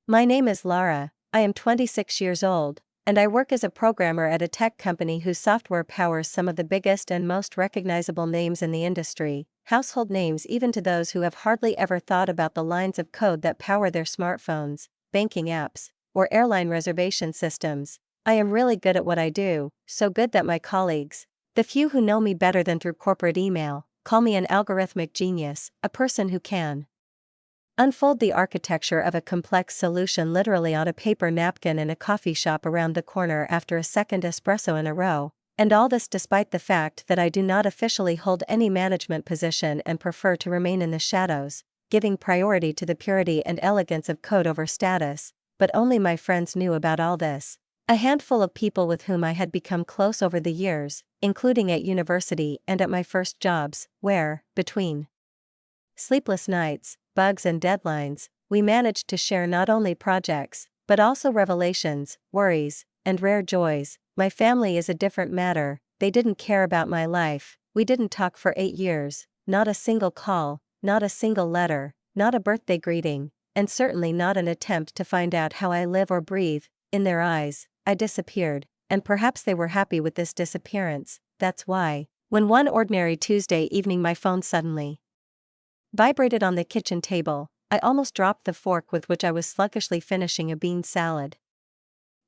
My name is Lara, I am 26 years old, and I work as a programmer at a tech company whose software powers some of the biggest and most recognizable names in the industry, household names even to those who have hardly ever thought about the lines of code that power their smartphones, banking apps, or airline reservation systems. I am really good at what I do, so good that my colleagues, the few who know me better than through corporate email, call me an algorithmic genius, a person who can unfold the architecture of a complex solution literally on a paper napkin in a coffee shop around the corner after a second espresso in a row, and all this despite the fact that I do not officially hold any management position and prefer to remain in the shadows, giving priority to the purity and elegance of code over status. But only my friends knew about all this. A handful of people with whom I had become close over the years, including at university and at my first jobs, where, between sleepless nights, bugs and deadlines, we managed to share not only projects, but also revelations, worries, and rare joys. My family is a different matter, they didn't care about my life, we didn't talk for 8 years, not a single call, not a single letter, not a birthday greeting, and certainly not an attempt to find out how I live or breathe. In their eyes, I disappeared, and perhaps they were happy with this disappearance. That's why, when one ordinary Tuesday evening my phone suddenly vibrated on the kitchen table, I almost dropped the fork with which I was sluggishly finishing a bean salad.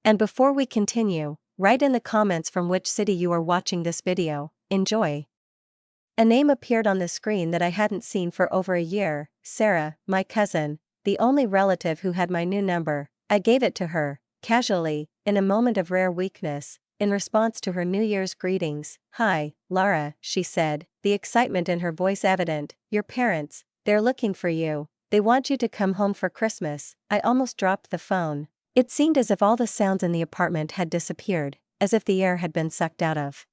And before we continue, write in the comments from which city you are watching this video. Enjoy. A name appeared on the screen that I hadn't seen for over a year, Sarah, my cousin, the only relative who had my new number. I gave it to her, casually, in a moment of rare weakness, in response to her New Year's greetings. "Hi, Lara," she said, the excitement in her voice evident. "Your parents, they're looking for you. They want you to come home for Christmas." I almost dropped the phone. It seemed as if all the sounds in the apartment had disappeared, as if the air had been sucked out of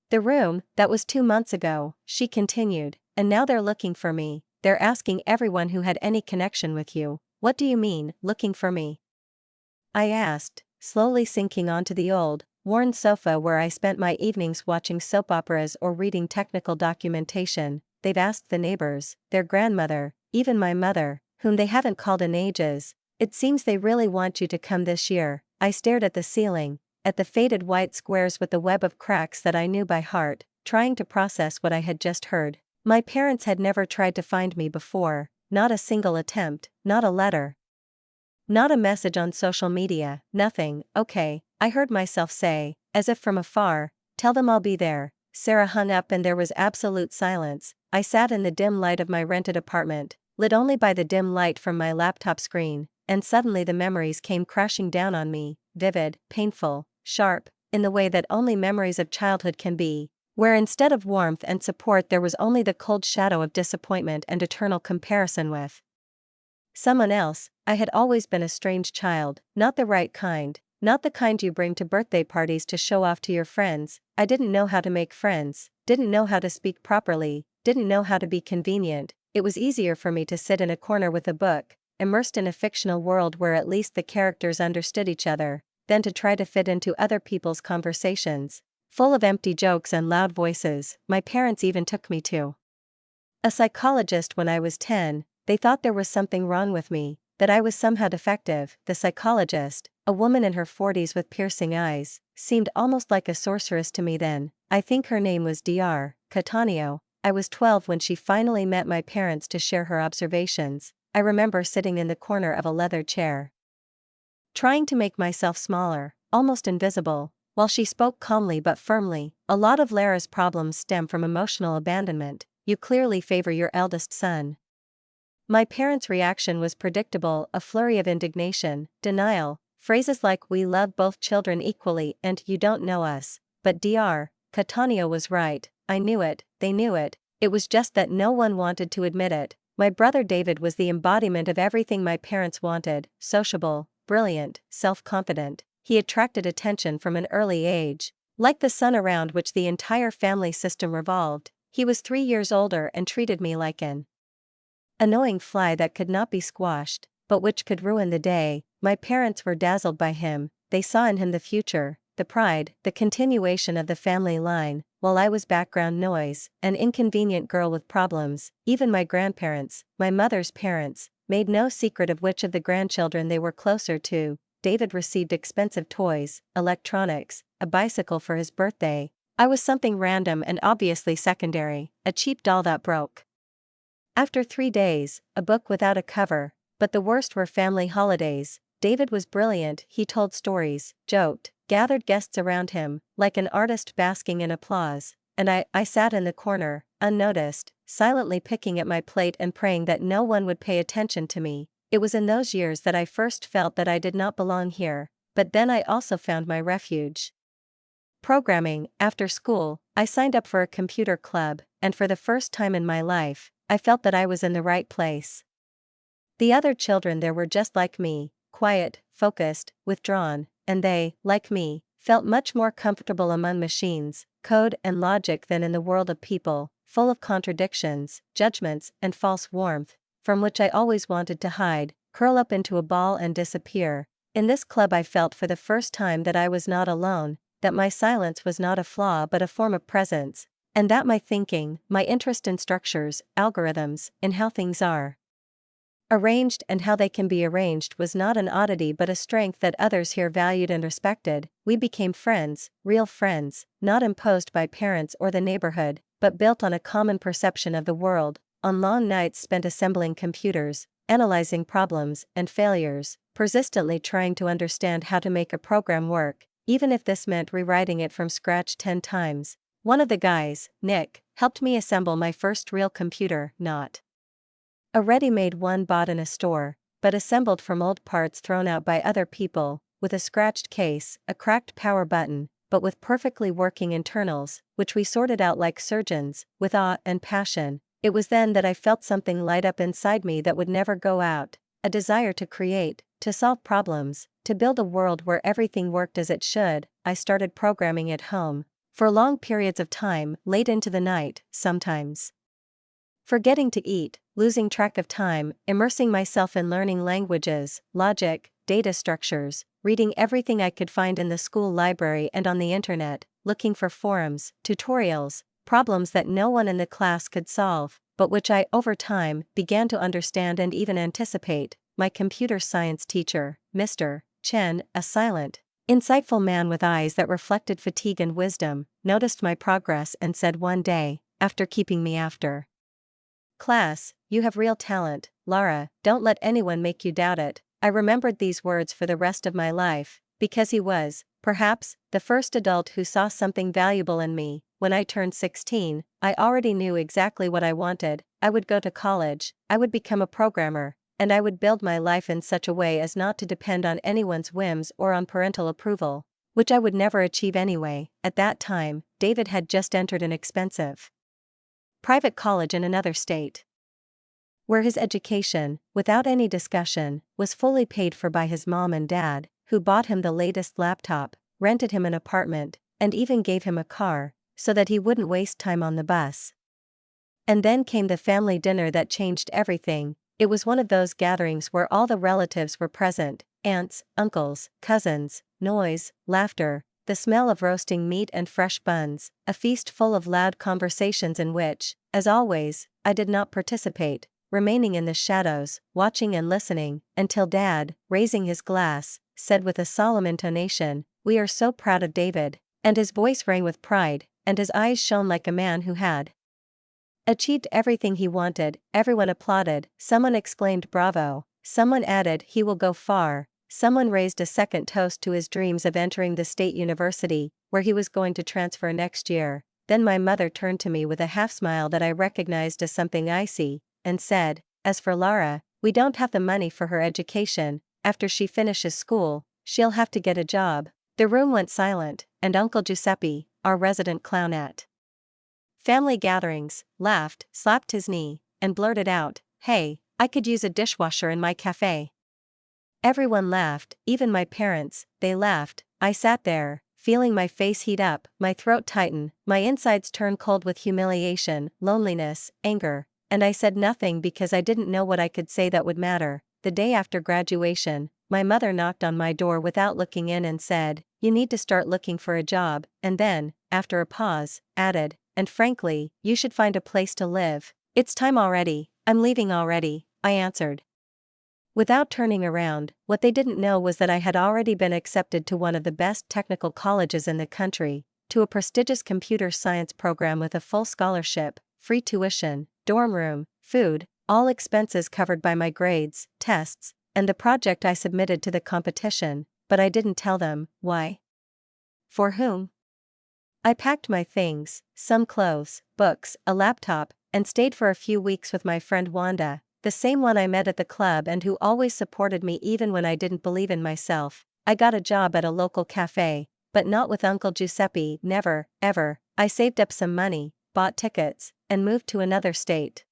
the room. "That was 2 months ago," she continued, "and now they're looking for me. They're asking everyone who had any connection with you." "What do you mean, looking for me?" I asked, slowly sinking onto the old, worn sofa where I spent my evenings watching soap operas or reading technical documentation. "They've asked the neighbors, their grandmother, even my mother, whom they haven't called in ages. It seems they really want you to come this year." I stared at the ceiling, at the faded white squares with the web of cracks that I knew by heart, trying to process what I had just heard. My parents had never tried to find me before, not a single attempt, not a letter, not a message on social media, nothing. "Okay," I heard myself say, as if from afar, "tell them I'll be there." Sarah hung up and there was absolute silence. I sat in the dim light of my rented apartment, lit only by the dim light from my laptop screen, and suddenly the memories came crashing down on me, vivid, painful, sharp, in the way that only memories of childhood can be, where instead of warmth and support there was only the cold shadow of disappointment and eternal comparison with someone else. I had always been a strange child, not the right kind, not the kind you bring to birthday parties to show off to your friends. I didn't know how to make friends, didn't know how to speak properly, didn't know how to be convenient. It was easier for me to sit in a corner with a book, immersed in a fictional world where at least the characters understood each other, than to try to fit into other people's conversations, full of empty jokes and loud voices. My parents even took me to a psychologist when I was 10. They thought there was something wrong with me, that I was somehow defective. The psychologist, a woman in her 40s with piercing eyes, seemed almost like a sorceress to me then. I think her name was Dr. Catania. I was 12 when she finally met my parents to share her observations. I remember sitting in the corner of a leather chair, trying to make myself smaller, almost invisible, while she spoke calmly but firmly. "A lot of Lara's problems stem from emotional abandonment. You clearly favor your eldest son." My parents' reaction was predictable, a flurry of indignation, denial, phrases like "we love both children equally" and "you don't know us." But Dr. Catania was right. I knew it, they knew it, it was just that no one wanted to admit it. My brother David was the embodiment of everything my parents wanted: sociable, brilliant, self-confident. He attracted attention from an early age. Like the sun around which the entire family system revolved, he was 3 years older and treated me like an annoying fly that could not be squashed, but which could ruin the day. My parents were dazzled by him, they saw in him the future, the pride, the continuation of the family line, while I was background noise, an inconvenient girl with problems. Even my grandparents, my mother's parents, made no secret of which of the grandchildren they were closer to. David received expensive toys, electronics, a bicycle for his birthday. I was something random and obviously secondary, a cheap doll that broke. After 3 days, a book without a cover, but the worst were family holidays. David was brilliant, he told stories, joked, gathered guests around him, like an artist basking in applause, and I sat in the corner, unnoticed, silently picking at my plate and praying that no one would pay attention to me. It was in those years that I first felt that I did not belong here, but then I also found my refuge. Programming. After school, I signed up for a computer club, and for the first time in my life, I felt that I was in the right place. The other children there were just like me, quiet, focused, withdrawn, and they, like me, felt much more comfortable among machines, code and logic than in the world of people, full of contradictions, judgments, and false warmth, from which I always wanted to hide, curl up into a ball and disappear. In this club I felt for the first time that I was not alone, that my silence was not a flaw but a form of presence, and that my thinking, my interest in structures, algorithms, in how things are arranged and how they can be arranged was not an oddity but a strength that others here valued and respected. We became friends, real friends, not imposed by parents or the neighborhood, but built on a common perception of the world, on long nights spent assembling computers, analyzing problems and failures, persistently trying to understand how to make a program work, even if this meant rewriting it from scratch 10 times. One of the guys, Nick, helped me assemble my first real computer, not a ready-made one bought in a store, but assembled from old parts thrown out by other people, with a scratched case, a cracked power button, but with perfectly working internals, which we sorted out like surgeons, with awe and passion. It was then that I felt something light up inside me that would never go out, a desire to create, to solve problems, to build a world where everything worked as it should. I started programming at home, for long periods of time, late into the night, sometimes forgetting to eat, losing track of time, immersing myself in learning languages, logic, data structures, reading everything I could find in the school library and on the internet, looking for forums, tutorials, problems that no one in the class could solve, but which I, over time, began to understand and even anticipate. My computer science teacher, Mr. Chen, a silent, insightful man with eyes that reflected fatigue and wisdom, noticed my progress and said one day, after keeping me after class, "You have real talent, Lara, don't let anyone make you doubt it." I remembered these words for the rest of my life, because he was, perhaps, the first adult who saw something valuable in me. When I turned 16, I already knew exactly what I wanted. I would go to college, I would become a programmer, and I would build my life in such a way as not to depend on anyone's whims or on parental approval, which I would never achieve anyway. At that time, David had just entered an expensive private college in another state, where his education, without any discussion, was fully paid for by his mom and dad, who bought him the latest laptop, rented him an apartment, and even gave him a car, so that he wouldn't waste time on the bus. And then came the family dinner that changed everything. It was one of those gatherings where all the relatives were present, aunts, uncles, cousins, noise, laughter, the smell of roasting meat and fresh buns, a feast full of loud conversations in which, as always, I did not participate, remaining in the shadows, watching and listening, until Dad, raising his glass, said with a solemn intonation, "We are so proud of David," and his voice rang with pride, and his eyes shone like a man who had achieved everything he wanted. Everyone applauded, someone exclaimed bravo, someone added he will go far. Someone raised a second toast to his dreams of entering the state university, where he was going to transfer next year. Then my mother turned to me with a half-smile that I recognized as something icy, and said, "As for Lara, we don't have the money for her education. After she finishes school, she'll have to get a job." The room went silent, and Uncle Giuseppe, our resident clown at family gatherings, laughed, slapped his knee, and blurted out, "Hey, I could use a dishwasher in my cafe." Everyone laughed, even my parents. They laughed. I sat there, feeling my face heat up, my throat tighten, my insides turn cold with humiliation, loneliness, anger, and I said nothing because I didn't know what I could say that would matter. The day after graduation, my mother knocked on my door without looking in and said, "You need to start looking for a job," and then, after a pause, added, "And frankly, you should find a place to live." "It's time already, I'm leaving already," I answered. Without turning around, what they didn't know was that I had already been accepted to one of the best technical colleges in the country, to a prestigious computer science program with a full scholarship, free tuition, dorm room, food, all expenses covered by my grades, tests, and the project I submitted to the competition, but I didn't tell them. Why? For whom? I packed my things, some clothes, books, a laptop, and stayed for a few weeks with my friend Wanda, the same one I met at the club and who always supported me even when I didn't believe in myself. I got a job at a local cafe, but not with Uncle Giuseppe, never, ever. I saved up some money, bought tickets, and moved to another state.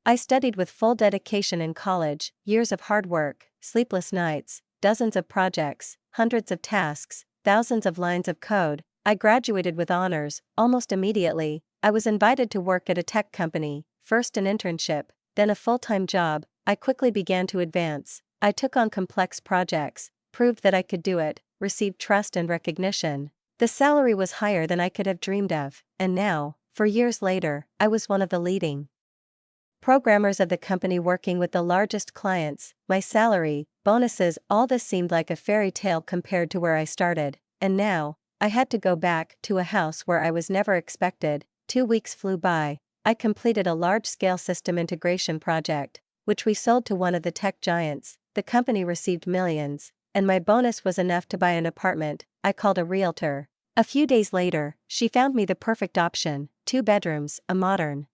I studied with full dedication in college, years of hard work, sleepless nights, dozens of projects, hundreds of tasks, thousands of lines of code. I graduated with honors, almost immediately. I was invited to work at a tech company, first an internship, then a full-time job. I quickly began to advance. I took on complex projects, proved that I could do it, received trust and recognition. The salary was higher than I could have dreamed of, and now, 4 years later, I was one of the leading programmers of the company working with the largest clients. My salary, bonuses, all this seemed like a fairy tale compared to where I started, and now, I had to go back to a house where I was never expected. 2 weeks flew by. I completed a large-scale system integration project, which we sold to one of the tech giants. The company received millions, and my bonus was enough to buy an apartment. I called a realtor. A few days later, she found me the perfect option: 2 bedrooms, a modern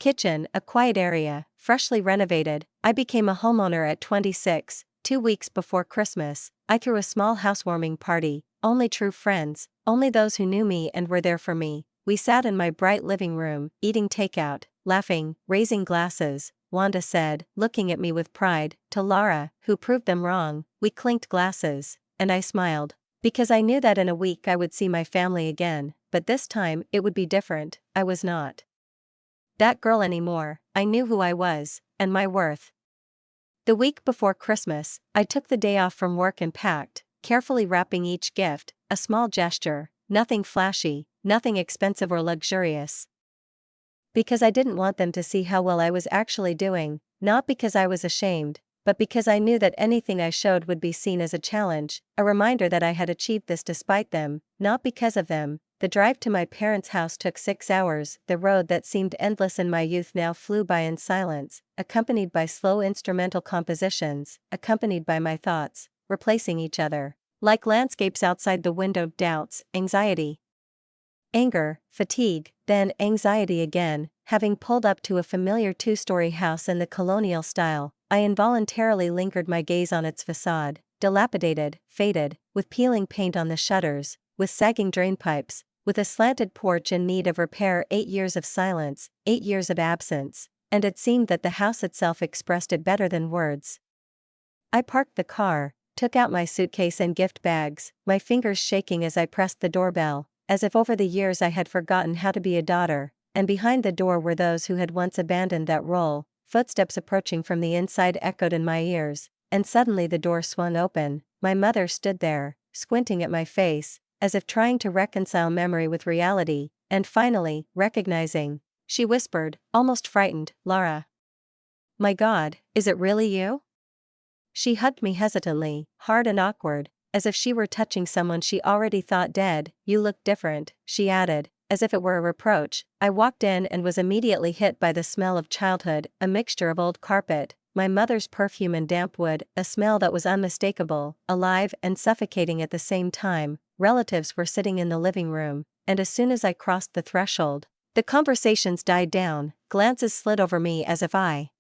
kitchen, a quiet area, freshly renovated. I became a homeowner at 26. 2 weeks before Christmas, I threw a small housewarming party. Only true friends, only those who knew me and were there for me. We sat in my bright living room, eating takeout, laughing, raising glasses. Wanda said, looking at me with pride, to Lara, who proved them wrong. We clinked glasses, and I smiled, because I knew that in a week I would see my family again, but this time it would be different. I was not that girl anymore. I knew who I was, and my worth. The week before Christmas, I took the day off from work and packed, carefully wrapping each gift, a small gesture, nothing flashy, nothing expensive or luxurious. Because I didn't want them to see how well I was actually doing, not because I was ashamed, but because I knew that anything I showed would be seen as a challenge, a reminder that I had achieved this despite them, not because of them. The drive to my parents' house took 6 hours. The road that seemed endless in my youth now flew by in silence, accompanied by slow instrumental compositions, accompanied by my thoughts, replacing each other, like landscapes outside the window. Doubts, anxiety, anger, fatigue, then anxiety again. Having pulled up to a familiar 2-story house in the colonial style, I involuntarily lingered my gaze on its facade, dilapidated, faded, with peeling paint on the shutters, with sagging drainpipes, with a slanted porch in need of repair. 8 years of silence, 8 years of absence, and it seemed that the house itself expressed it better than words. I parked the car, took out my suitcase and gift bags, my fingers shaking as I pressed the doorbell, as if over the years I had forgotten how to be a daughter, and behind the door were those who had once abandoned that role. Footsteps approaching from the inside echoed in my ears, and suddenly the door swung open. My mother stood there, squinting at my face, as if trying to reconcile memory with reality, and finally, recognizing, she whispered, almost frightened, "Lara. My God, is it really you?" She hugged me hesitantly, hard and awkward, as if she were touching someone she already thought dead. "You look different," she added, as if it were a reproach. I walked in and was immediately hit by the smell of childhood, a mixture of old carpet, my mother's perfume and damp wood, a smell that was unmistakable, alive and suffocating at the same time. Relatives were sitting in the living room, and as soon as I crossed the threshold, the conversations died down. Glances slid over me as if I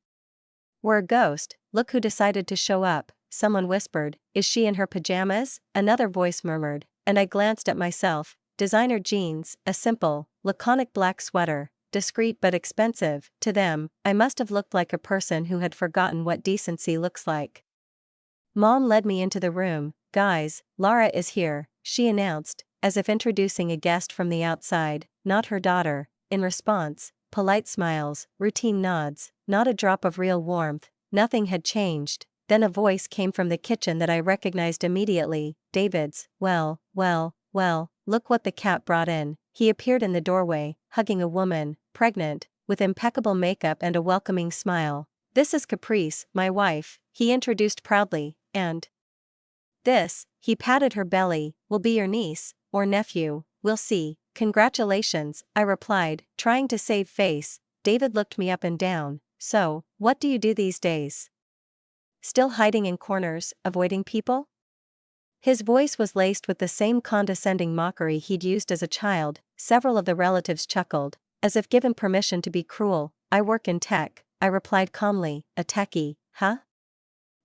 were a ghost. "Look who decided to show up," someone whispered. "Is she in her pajamas?" Another voice murmured, and I glanced at myself. Designer jeans, a simple, laconic black sweater, discreet but expensive. To them, I must have looked like a person who had forgotten what decency looks like. Mom led me into the room. "Guys, Lara is here," she announced, as if introducing a guest from the outside, not her daughter. In response, polite smiles, routine nods, not a drop of real warmth. Nothing had changed. Then a voice came from the kitchen that I recognized immediately, David's. Well, look what the cat brought in." He appeared in the doorway, hugging a woman, pregnant, with impeccable makeup and a welcoming smile. "This is Caprice, my wife. he introduced proudly, and this, he patted her belly, will be your niece, or nephew, we'll see. Congratulations, I replied, trying to save face. David looked me up and down. So, what do you do these days? Still hiding in corners, avoiding people? His voice was laced with the same condescending mockery he'd used as a child. Several of the relatives chuckled, as if given permission to be cruel. I work in tech, I replied calmly. A techie, huh?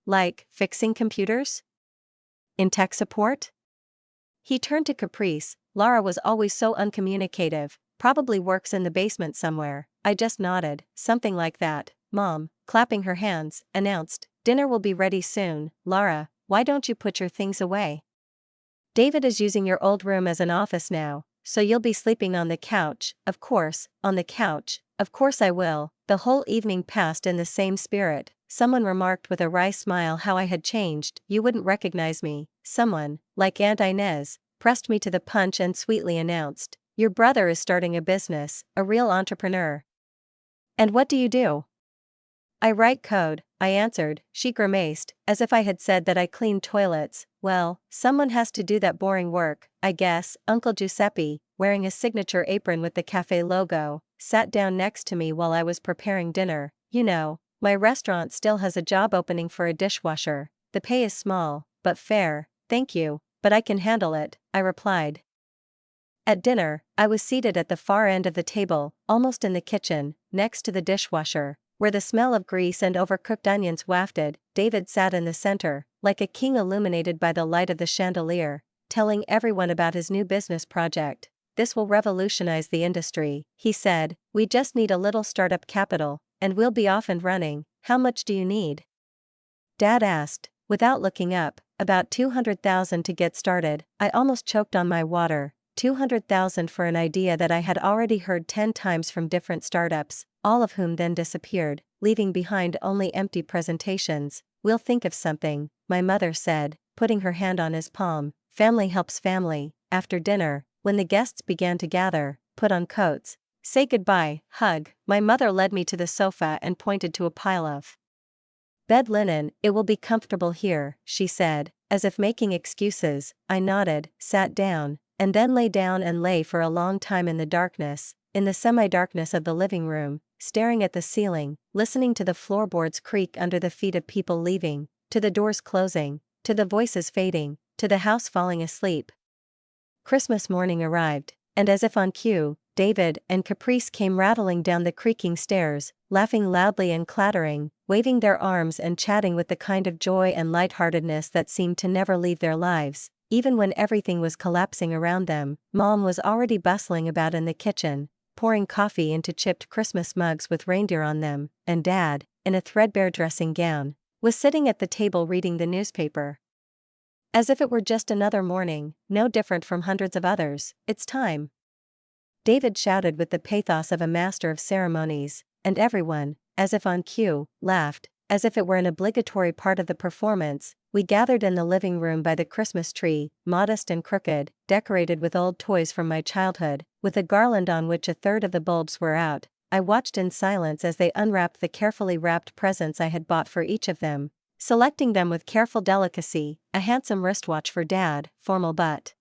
Like, fixing computers? In tech support? He turned to Caprice. Lara was always so uncommunicative, probably works in the basement somewhere. I just nodded, something like that. Mom, clapping her hands, announced, dinner will be ready soon. Lara, why don't you put your things away? David is using your old room as an office now, so you'll be sleeping on the couch. Of course, on the couch. Of course I will. The whole evening passed in the same spirit. Someone remarked with a wry smile how I had changed. You wouldn't recognize me. Someone, like Aunt Inez, pressed me to the punch and sweetly announced, your brother is starting a business, a real entrepreneur. And what do you do? I write code, I answered. She grimaced, as if I had said that I cleaned toilets. Well, someone has to do that boring work, I guess. Uncle Giuseppe, wearing a signature apron with the cafe logo, sat down next to me while I was preparing dinner. You know, my restaurant still has a job opening for a dishwasher. The pay is small, but fair. Thank you, but I can handle it, I replied. At dinner, I was seated at the far end of the table, almost in the kitchen, next to the dishwasher, where the smell of grease and overcooked onions wafted. David sat in the center, like a king illuminated by the light of the chandelier, telling everyone about his new business project. This will revolutionize the industry, he said. We just need a little startup capital, and we'll be off and running. How much do you need? Dad asked, without looking up. About 200,000 to get started. I almost choked on my water. 200,000 for an idea that I had already heard 10 times from different startups, all of whom then disappeared, leaving behind only empty presentations. We'll think of something, my mother said, putting her hand on his palm. Family helps family. After dinner, when the guests began to gather, put on coats, say goodbye, hug. My mother led me to the sofa and pointed to a pile of bed linen. It will be comfortable here, she said, as if making excuses. I nodded, sat down, and then lay down and lay for a long time in the darkness, in the semi-darkness of the living room, staring at the ceiling, listening to the floorboards creak under the feet of people leaving, to the doors closing, to the voices fading, to the house falling asleep. Christmas morning arrived, and as if on cue, David and Caprice came rattling down the creaking stairs, laughing loudly and clattering, waving their arms and chatting with the kind of joy and lightheartedness that seemed to never leave their lives. Even when everything was collapsing around them, Mom was already bustling about in the kitchen, pouring coffee into chipped Christmas mugs with reindeer on them, and Dad, in a threadbare dressing gown, was sitting at the table reading the newspaper. As if it were just another morning, no different from hundreds of others. It's time, David shouted with the pathos of a master of ceremonies, and everyone, as if on cue, laughed, as if it were an obligatory part of the performance. We gathered in the living room by the Christmas tree, modest and crooked, decorated with old toys from my childhood, with a garland on which a third of the bulbs were out. I watched in silence as they unwrapped the carefully wrapped presents I had bought for each of them, selecting them with careful delicacy. A handsome wristwatch for Dad, formal but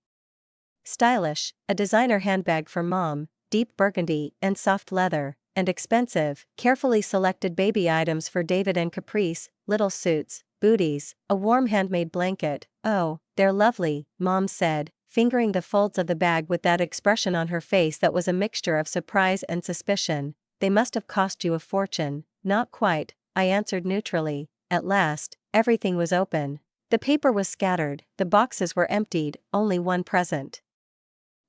stylish, a designer handbag for Mom, deep burgundy and soft leather, and expensive, carefully selected baby items for David and Caprice, little suits, booties, a warm handmade blanket. Oh, they're lovely, Mom said, fingering the folds of the bag with that expression on her face that was a mixture of surprise and suspicion. They must have cost you a fortune. Not quite, I answered neutrally. At last, everything was open. The paper was scattered, the boxes were emptied, only one present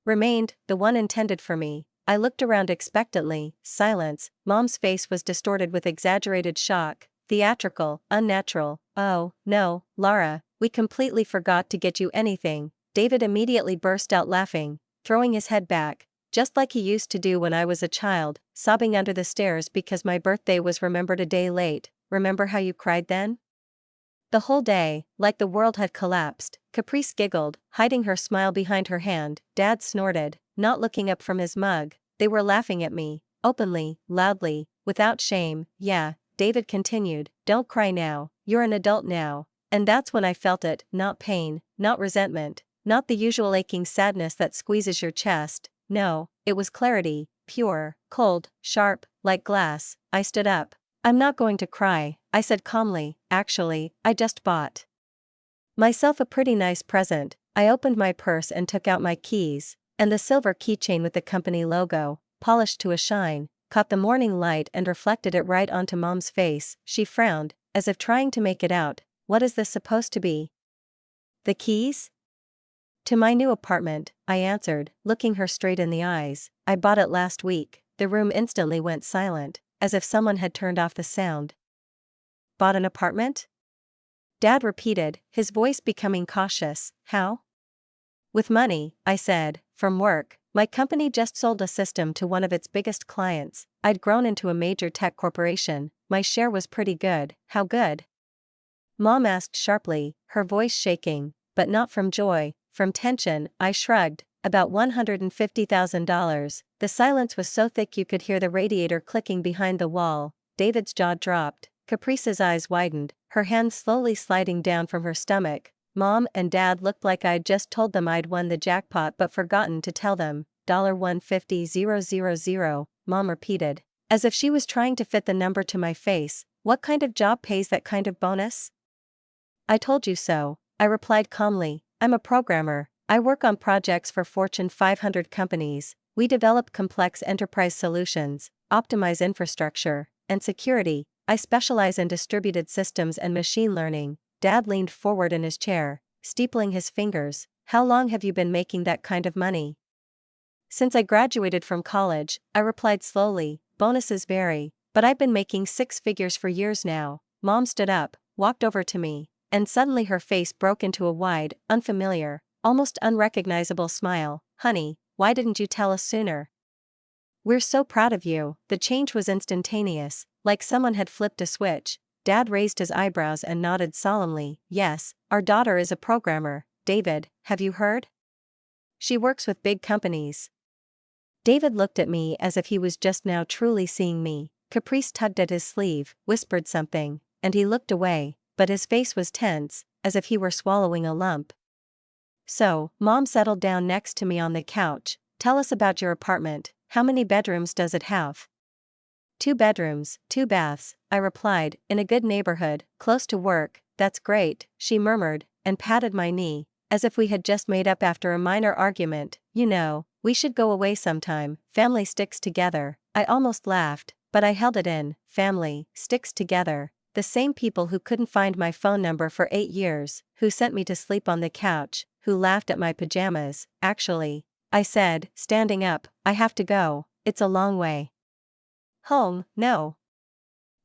remained, the one intended for me. I looked around expectantly. Silence. Mom's face was distorted with exaggerated shock, theatrical, unnatural. Oh, no, Lara, we completely forgot to get you anything. David immediately burst out laughing, throwing his head back, just like he used to do when I was a child, sobbing under the stairs because my birthday was remembered a day late. Remember how you cried then? The whole day, like the world had collapsed. Caprice giggled, hiding her smile behind her hand. Dad snorted, not looking up from his mug. They were laughing at me, openly, loudly, without shame. Yeah, David continued, don't cry now, you're an adult now. And that's when I felt it, not pain, not resentment, not the usual aching sadness that squeezes your chest. No, it was clarity, pure, cold, sharp, like glass. I stood up. I'm not going to cry, I said calmly. Actually, I just bought myself a pretty nice present. I opened my purse and took out my keys, and the silver keychain with the company logo, polished to a shine, caught the morning light and reflected it right onto Mom's face. She frowned, as if trying to make it out. What is this supposed to be? The keys? To my new apartment, I answered, looking her straight in the eyes. I bought it last week. The room instantly went silent, as if someone had turned off the sound. Bought an apartment? Dad repeated, his voice becoming cautious. How? With money, I said, from work. My company just sold a system to one of its biggest clients. I'd grown into a major tech corporation. My share was pretty good. How good? Mom asked sharply, her voice shaking, but not from joy, from tension. I shrugged. About $150,000. The silence was so thick you could hear the radiator clicking behind the wall. David's jaw dropped. Caprice's eyes widened, her hands slowly sliding down from her stomach. Mom and Dad looked like I'd just told them I'd won the jackpot but forgotten to tell them. $150,000, Mom repeated, as if she was trying to fit the number to my face. What kind of job pays that kind of bonus? I told you so, I replied calmly. I'm a programmer. I work on projects for Fortune 500 companies. We develop complex enterprise solutions, optimize infrastructure, and security. I specialize in distributed systems and machine learning. Dad leaned forward in his chair, steepling his fingers. How long have you been making that kind of money? Since I graduated from college, I replied slowly. Bonuses vary, but I've been making six figures for years now. Mom stood up, walked over to me, and suddenly her face broke into a wide, unfamiliar, almost unrecognizable smile. Honey, why didn't you tell us sooner? We're so proud of you. The change was instantaneous, like someone had flipped a switch. Dad raised his eyebrows and nodded solemnly. Yes, our daughter is a programmer. David, have you heard? She works with big companies. David looked at me as if he was just now truly seeing me. Caprice tugged at his sleeve, whispered something, and he looked away, but his face was tense, as if he were swallowing a lump. So, Mom settled down next to me on the couch. Tell us about your apartment. How many bedrooms does it have? 2 bedrooms, 2 baths, I replied, in a good neighborhood, close to work. That's great, she murmured, and patted my knee, as if we had just made up after a minor argument. You know, we should go away sometime. Family sticks together. I almost laughed, but I held it in. Family sticks together. The same people who couldn't find my phone number for 8 years, who sent me to sleep on the couch, who laughed at my pajamas. Actually, I said, standing up, I have to go. It's a long way. Home? No.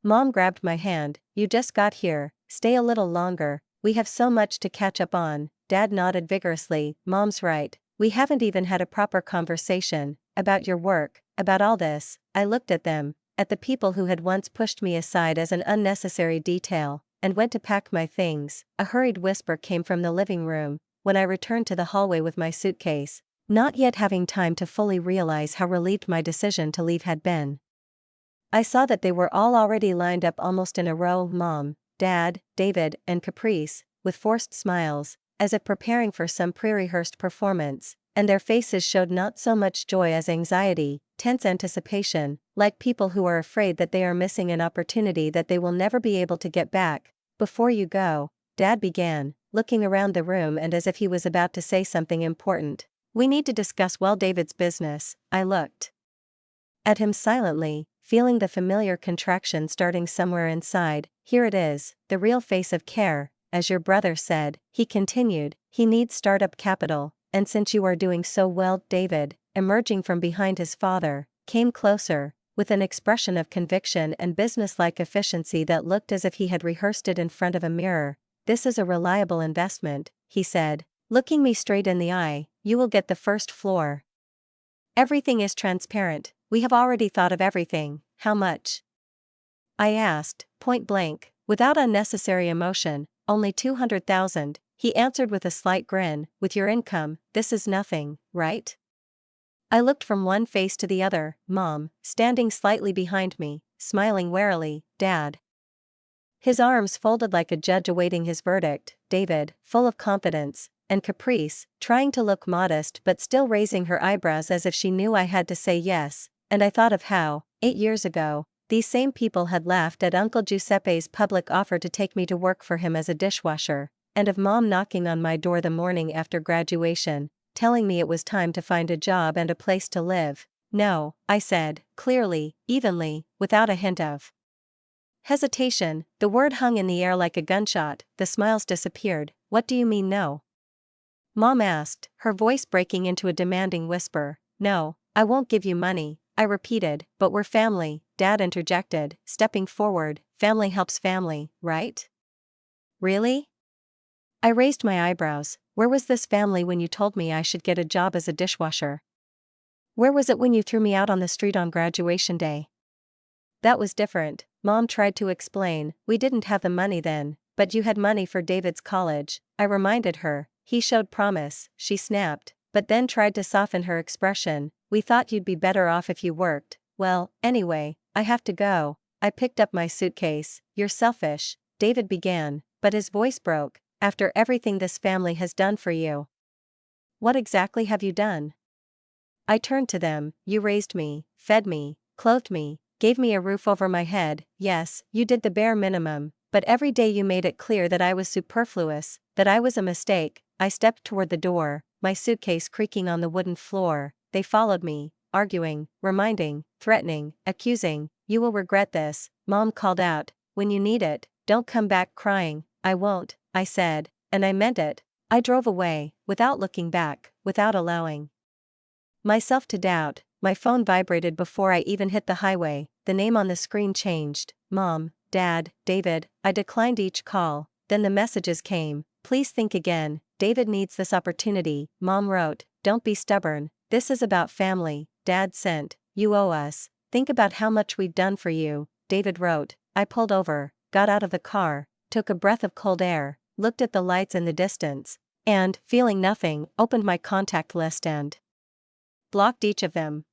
Mom grabbed my hand. You just got here. Stay a little longer. We have so much to catch up on. Dad nodded vigorously. Mom's right. We haven't even had a proper conversation about your work, about all this. I looked at them, at the people who had once pushed me aside as an unnecessary detail, and went to pack my things. A hurried whisper came from the living room when I returned to the hallway with my suitcase, not yet having time to fully realize how relieved my decision to leave had been. I saw that they were all already lined up almost in a row. Mom, Dad, David, and Caprice, with forced smiles, as if preparing for some pre-rehearsed performance, and their faces showed not so much joy as anxiety, tense anticipation, like people who are afraid that they are missing an opportunity that they will never be able to get back. Before you go, Dad began, looking around the room and as if he was about to say something important. We need to discuss David's business. I looked at him silently, feeling the familiar contraction starting somewhere inside. Here it is, the real face of care, as your brother said, he continued. He needs startup capital, and since you are doing so well, David, emerging from behind his father, came closer, with an expression of conviction and businesslike efficiency that looked as if he had rehearsed it in front of a mirror. This is a reliable investment, he said, looking me straight in the eye. You will get the first floor. Everything is transparent. We have already thought of everything. How much? I asked, point blank, without unnecessary emotion. Only 200,000, he answered with a slight grin. With your income, this is nothing, right? I looked from one face to the other. Mom, standing slightly behind me, smiling warily. Dad, His arms folded like a judge awaiting his verdict. David, full of confidence and caprice, trying to look modest but still raising her eyebrows as if she knew I had to say yes, and I thought of how, 8 years ago, these same people had laughed at Uncle Giuseppe's public offer to take me to work for him as a dishwasher, and of Mom knocking on my door the morning after graduation, telling me it was time to find a job and a place to live. No, I said, clearly, evenly, without a hint of hesitation. The word hung in the air like a gunshot. The smiles disappeared. What do you mean no? Mom asked, her voice breaking into a demanding whisper. No, I won't give you money, I repeated. But we're family, Dad interjected, stepping forward. Family helps family, right? Really? I raised my eyebrows. Where was this family when you told me I should get a job as a dishwasher? Where was it when you threw me out on the street on graduation day? That was different, Mom tried to explain. We didn't have the money then, but you had money for David's college, I reminded her. He showed promise, she snapped, but then tried to soften her expression. We thought you'd be better off if you worked. Well, anyway, I have to go. I picked up my suitcase. You're selfish, David began, but his voice broke. After everything this family has done for you. What exactly have you done? I turned to them. You raised me, fed me, clothed me, gave me a roof over my head. Yes, you did the bare minimum, but every day you made it clear that I was superfluous, that I was a mistake. I stepped toward the door, my suitcase creaking on the wooden floor. They followed me, arguing, reminding, threatening, accusing. You will regret this, Mom called out. When you need it, don't come back crying. I won't, I said, and I meant it. I drove away, without looking back, without allowing myself to doubt. My phone vibrated before I even hit the highway. The name on the screen changed. Mom, Dad, David. I declined each call. Then the messages came. Please think again. David needs this opportunity. Mom wrote, don't be stubborn. This is about family. Dad sent, you owe us. Think about how much we've done for you. David wrote. I pulled over, got out of the car, took a breath of cold air, looked at the lights in the distance, and, feeling nothing, opened my contact list and blocked each of them.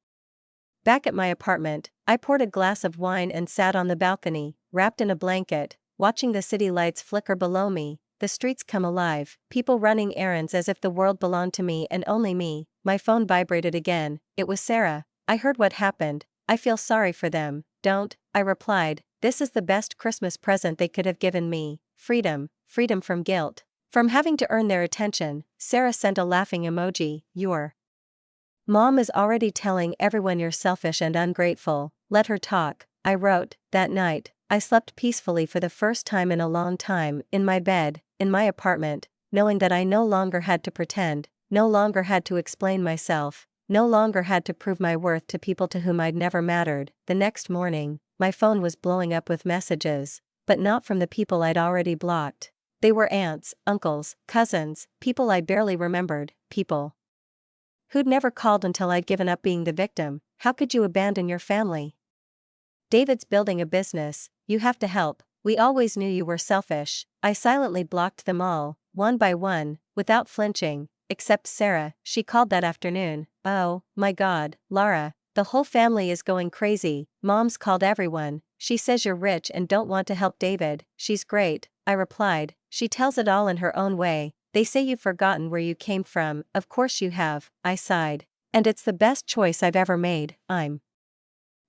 Back at my apartment, I poured a glass of wine and sat on the balcony, wrapped in a blanket, watching the city lights flicker below me, the streets come alive, people running errands as if the world belonged to me and only me. My phone vibrated again. It was Sarah. I heard what happened. I feel sorry for them. Don't, I replied. This is the best Christmas present they could have given me. Freedom, freedom from guilt, from having to earn their attention. Sarah sent a laughing emoji. Your mom is already telling everyone you're selfish and ungrateful. Let her talk, I wrote. That night, I slept peacefully for the first time in a long time, in my bed, in my apartment, knowing that I no longer had to pretend, no longer had to explain myself, no longer had to prove my worth to people to whom I'd never mattered. The next morning, my phone was blowing up with messages, but not from the people I'd already blocked. They were aunts, uncles, cousins, people I barely remembered, people who'd never called until I'd given up being the victim. How could you abandon your family? David's building a business, you have to help. We always knew you were selfish. I silently blocked them all, one by one, without flinching, except Sarah. She called that afternoon. Oh, my God, Lara, the whole family is going crazy. Mom's called everyone. She says you're rich and don't want to help David. She's great, I replied. She tells it all in her own way. They say you've forgotten where you came from. Of course you have, I sighed. And it's the best choice I've ever made. I'm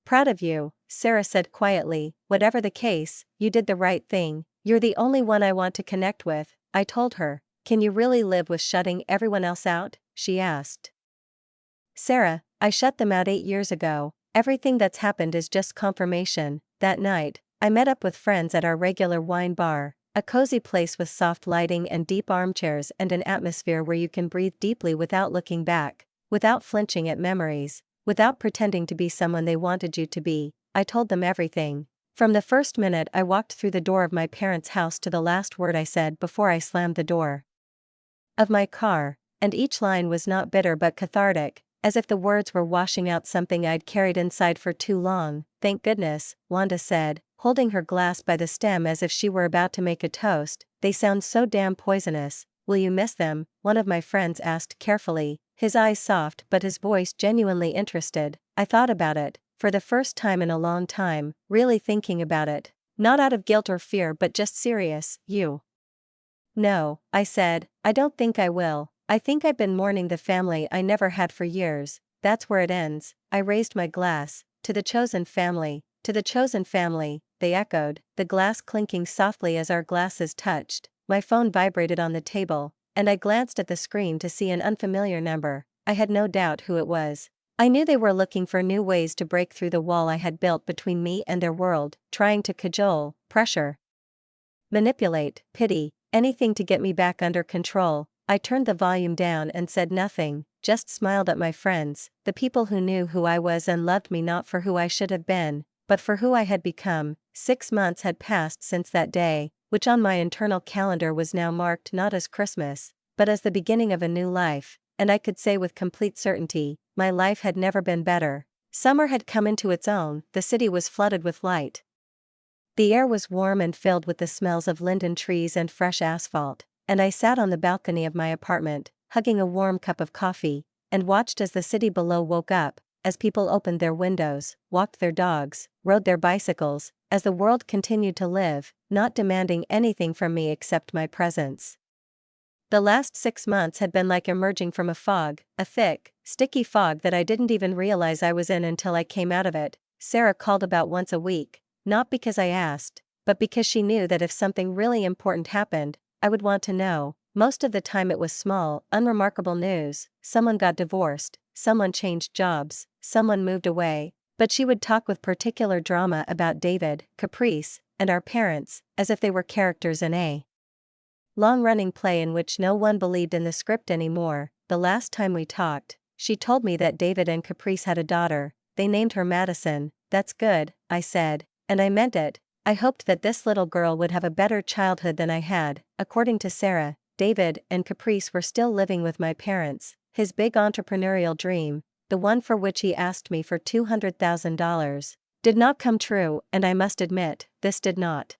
proud of you, Sarah said quietly. Whatever the case, you did the right thing. You're the only one I want to connect with, I told her. Can you really live with shutting everyone else out? She asked. Sarah, I shut them out 8 years ago. Everything that's happened is just confirmation. That night, I met up with friends at our regular wine bar, a cozy place with soft lighting and deep armchairs and an atmosphere where you can breathe deeply without looking back, without flinching at memories, without pretending to be someone they wanted you to be. I told them everything. From the first minute I walked through the door of my parents' house to the last word I said before I slammed the door of my car, and each line was not bitter but cathartic, as if the words were washing out something I'd carried inside for too long. Thank goodness, Wanda said, holding her glass by the stem as if she were about to make a toast. They sound so damn poisonous. Will you miss them? One of my friends asked carefully, his eyes soft but his voice genuinely interested. I thought about it, for the first time in a long time, really thinking about it. Not out of guilt or fear but just serious. You. No, I said, I don't think I will. I think I've been mourning the family I never had for years. That's where it ends. I raised my glass. To the chosen family. To the chosen family, they echoed, the glass clinking softly as our glasses touched. My phone vibrated on the table, and I glanced at the screen to see an unfamiliar number. I had no doubt who it was. I knew they were looking for new ways to break through the wall I had built between me and their world, trying to cajole, pressure, manipulate, pity, anything to get me back under control. I turned the volume down and said nothing, just smiled at my friends, the people who knew who I was and loved me not for who I should have been, but for who I had become. 6 months had passed since that day, which on my internal calendar was now marked not as Christmas, but as the beginning of a new life, and I could say with complete certainty, my life had never been better. Summer had come into its own, the city was flooded with light. The air was warm and filled with the smells of linden trees and fresh asphalt, and I sat on the balcony of my apartment, hugging a warm cup of coffee, and watched as the city below woke up, as people opened their windows, walked their dogs, rode their bicycles, as the world continued to live, not demanding anything from me except my presence. The last 6 months had been like emerging from a fog, a thick, sticky fog that I didn't even realize I was in until I came out of it. Sarah called about once a week, not because I asked, but because she knew that if something really important happened, I would want to know. Most of the time it was small, unremarkable news: someone got divorced, someone changed jobs, someone moved away, but she would talk with particular drama about David, Caprice, and our parents, as if they were characters in a long-running play in which no one believed in the script anymore. The last time we talked, she told me that David and Caprice had a daughter. They named her Madison. That's good, I said, and I meant it. I hoped that this little girl would have a better childhood than I had. According to Sarah, David and Caprice were still living with my parents. His big entrepreneurial dream, the one for which he asked me for $200,000, did not come true, and I must admit, this did not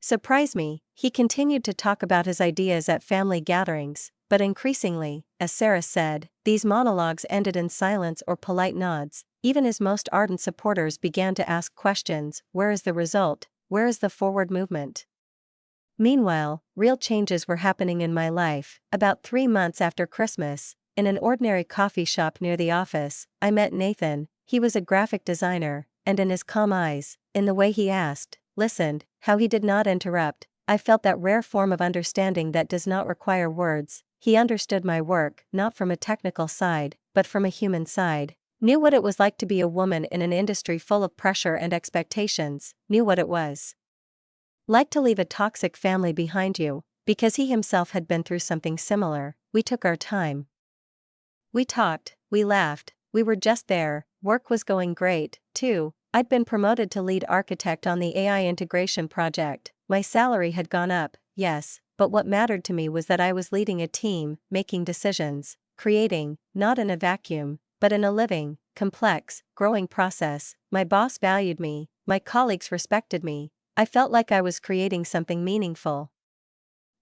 surprise me. He continued to talk about his ideas at family gatherings, but increasingly, as Sarah said, these monologues ended in silence or polite nods. Even his most ardent supporters began to ask questions: where is the result? Where is the forward movement? Meanwhile, real changes were happening in my life. About 3 months after Christmas, in an ordinary coffee shop near the office, I met Nathan. He was a graphic designer, and in his calm eyes, in the way he asked, listened, how he did not interrupt, I felt that rare form of understanding that does not require words. He understood my work, not from a technical side, but from a human side. Knew what it was like to be a woman in an industry full of pressure and expectations. Knew what it was like to leave a toxic family behind you, because he himself had been through something similar. We took our time. We talked, we laughed, we were just there. Work was going great, too. I'd been promoted to lead architect on the AI integration project. My salary had gone up, yes, but what mattered to me was that I was leading a team, making decisions, creating, not in a vacuum, but in a living, complex, growing process. My boss valued me, my colleagues respected me. I felt like I was creating something meaningful.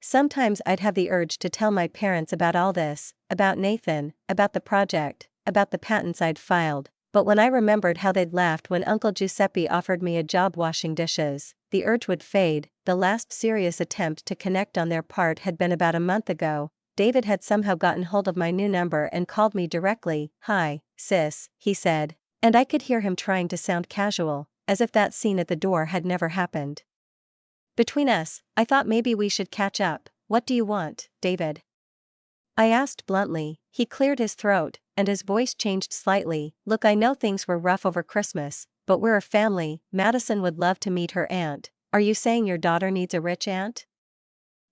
Sometimes I'd have the urge to tell my parents about all this, about Nathan, about the project, about the patents I'd filed, but when I remembered how they'd laughed when Uncle Giuseppe offered me a job washing dishes, the urge would fade. The last serious attempt to connect on their part had been about a month ago. David had somehow gotten hold of my new number and called me directly. "Hi, sis," he said, and I could hear him trying to sound casual, as if that scene at the door had never happened between us. I thought maybe we should catch up. What do you want, David? I asked bluntly. He cleared his throat, and his voice changed slightly. Look, I know things were rough over Christmas, but we're a family. Madison would love to meet her aunt. Are you saying your daughter needs a rich aunt?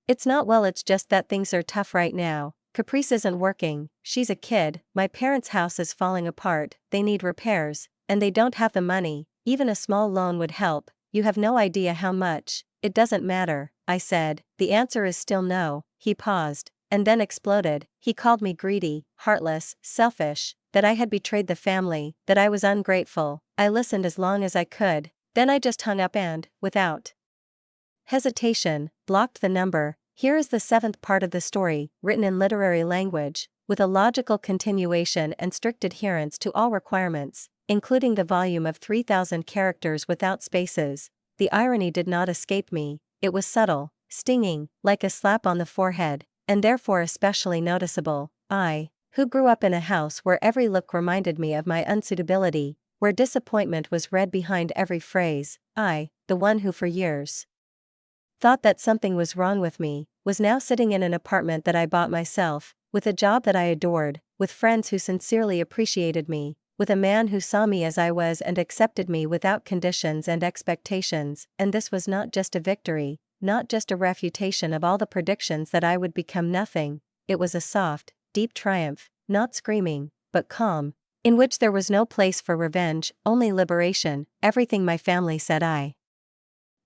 It's not, well, it's just that things are tough right now. Caprice isn't working, she's a kid, my parents' house is falling apart, they need repairs, and they don't have the money. Even a small loan would help. You have no idea how much. It doesn't matter, I said. The answer is still no. He paused, and then exploded. He called me greedy, heartless, selfish, that I had betrayed the family, that I was ungrateful. I listened as long as I could, then I just hung up and, without hesitation, blocked the number. Here is the 7th part of the story, written in literary language, with a logical continuation and strict adherence to all requirements, including the volume of 3,000 characters without spaces. the irony did not escape me. It was subtle, stinging, like a slap on the forehead, and therefore especially noticeable. I, who grew up in a house where every look reminded me of my unsuitability, where disappointment was read behind every phrase, I, the one who for years thought that something was wrong with me, was now sitting in an apartment that I bought myself, with a job that I adored, with friends who sincerely appreciated me, with a man who saw me as I was and accepted me without conditions and expectations, and this was not just a victory, not just a refutation of all the predictions that I would become nothing, it was a soft, deep triumph, not screaming, but calm, in which there was no place for revenge, only liberation, everything my family said I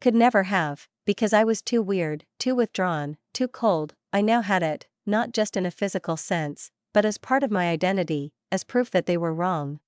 could never have, because I was too weird, too withdrawn, too cold. I now had it, not just in a physical sense, but as part of my identity, as proof that they were wrong.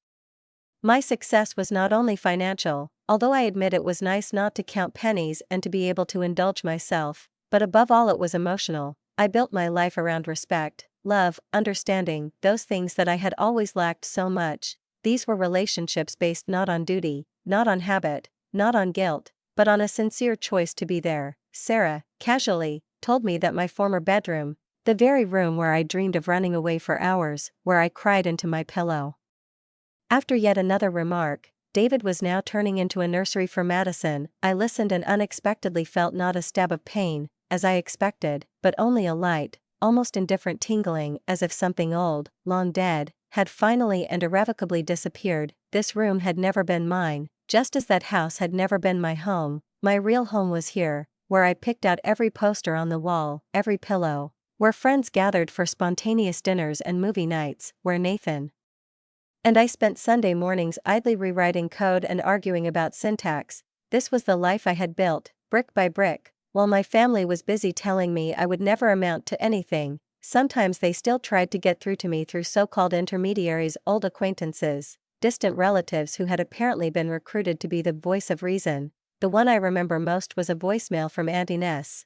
My success was not only financial, although I admit it was nice not to count pennies and to be able to indulge myself, but above all it was emotional. I built my life around respect, love, understanding, those things that I had always lacked so much. These were relationships based not on duty, not on habit, not on guilt, but on a sincere choice to be there. Sarah, casually, told me that my former bedroom, the very room where I dreamed of running away for hours, where I cried into my pillow. After yet another remark, David was now turning into a nursery for Madison. I listened and unexpectedly felt not a stab of pain, as I expected, but only a light, almost indifferent tingling, as if something old, long dead, had finally and irrevocably disappeared. This room had never been mine, just as that house had never been my home. My real home was here, where I picked out every poster on the wall, every pillow, where friends gathered for spontaneous dinners and movie nights, where Nathan and I spent Sunday mornings idly rewriting code and arguing about syntax. This was the life I had built, brick by brick, while my family was busy telling me I would never amount to anything. Sometimes they still tried to get through to me through so-called intermediaries, old acquaintances, distant relatives who had apparently been recruited to be the voice of reason. The one I remember most was a voicemail from Aunt Inez,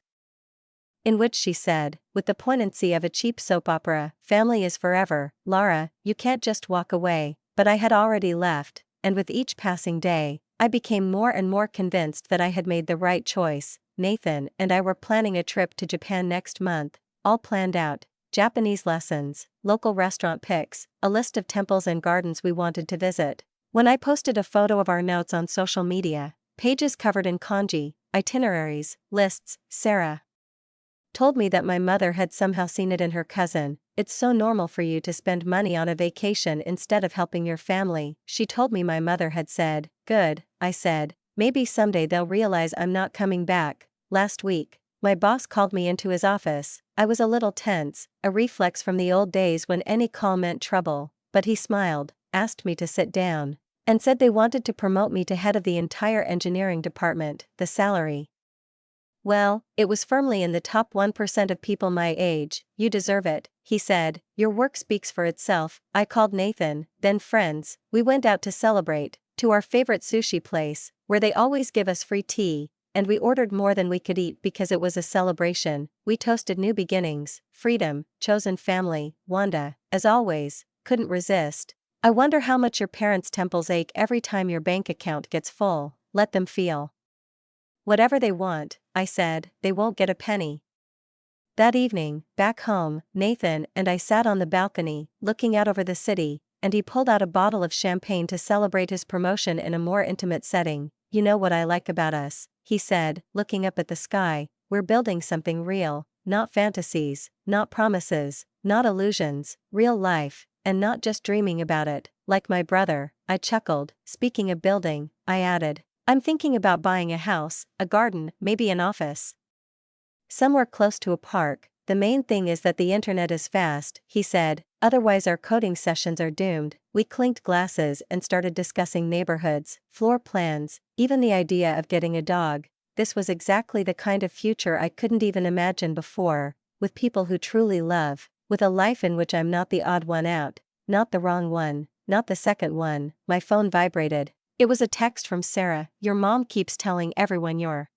in which she said, with the poignancy of a cheap soap opera, "Family is forever, Lara, you can't just walk away." But I had already left, and with each passing day, I became more and more convinced that I had made the right choice. Nathan and I were planning a trip to Japan next month, all planned out: Japanese lessons, local restaurant picks, a list of temples and gardens we wanted to visit. When I posted a photo of our notes on social media, pages covered in kanji, itineraries, lists, Sarah told me that my mother had somehow seen it in her cousin. "It's so normal for you to spend money on a vacation instead of helping your family," she told me my mother had said. "Good," I said, "maybe someday they'll realize I'm not coming back." Last week, my boss called me into his office. I was a little tense, a reflex from the old days when any call meant trouble, but he smiled, asked me to sit down, and said they wanted to promote me to head of the entire engineering department. The salary, well, it was firmly in the top 1% of people my age. "You deserve it," he said, "your work speaks for itself." I called Nathan, then friends. We went out to celebrate, to our favorite sushi place, where they always give us free tea, and we ordered more than we could eat because it was a celebration. We toasted new beginnings, freedom, chosen family. Wanda, as always, couldn't resist. "I wonder how much your parents' temples ache every time your bank account gets full." "Let them feel whatever they want," I said, "they won't get a penny." That evening, back home, Nathan and I sat on the balcony, looking out over the city, and he pulled out a bottle of champagne to celebrate his promotion in a more intimate setting. "You know what I like about us," he said, looking up at the sky, "we're building something real, not fantasies, not promises, not illusions, real life, and not just dreaming about it, like my brother." I chuckled. "Speaking of building," I added, "I'm thinking about buying a house, a garden, maybe an office somewhere close to a park. The main thing is that the internet is fast," he said, "otherwise our coding sessions are doomed." We clinked glasses and started discussing neighborhoods, floor plans, even the idea of getting a dog. This was exactly the kind of future I couldn't even imagine before, with people who truly love, with a life in which I'm not the odd one out, not the wrong one, not the second one. My phone vibrated. It was a text from Sarah. "Your mom keeps telling everyone you're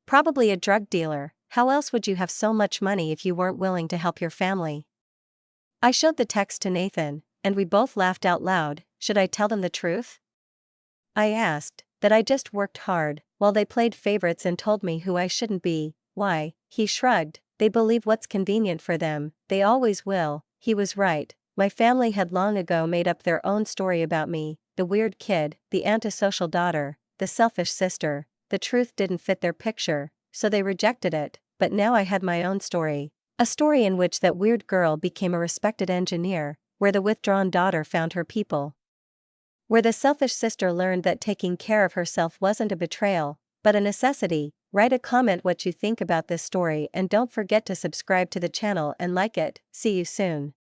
probably a drug dealer. How else would you have so much money if you weren't willing to help your family?" I showed the text to Nathan, and we both laughed out loud. "Should I tell them the truth?" I asked. That I just worked hard, while they played favorites and told me who I shouldn't be. Why, he shrugged, they believe what's convenient for them, they always will. He was right. My family had long ago made up their own story about me, the weird kid, the antisocial daughter, the selfish sister. The truth didn't fit their picture, so they rejected it, but now I had my own story. A story in which that weird girl became a respected engineer, where the withdrawn daughter found her people. Where the selfish sister learned that taking care of herself wasn't a betrayal, but a necessity. Write a comment what you think about this story and don't forget to subscribe to the channel and like it. See you soon.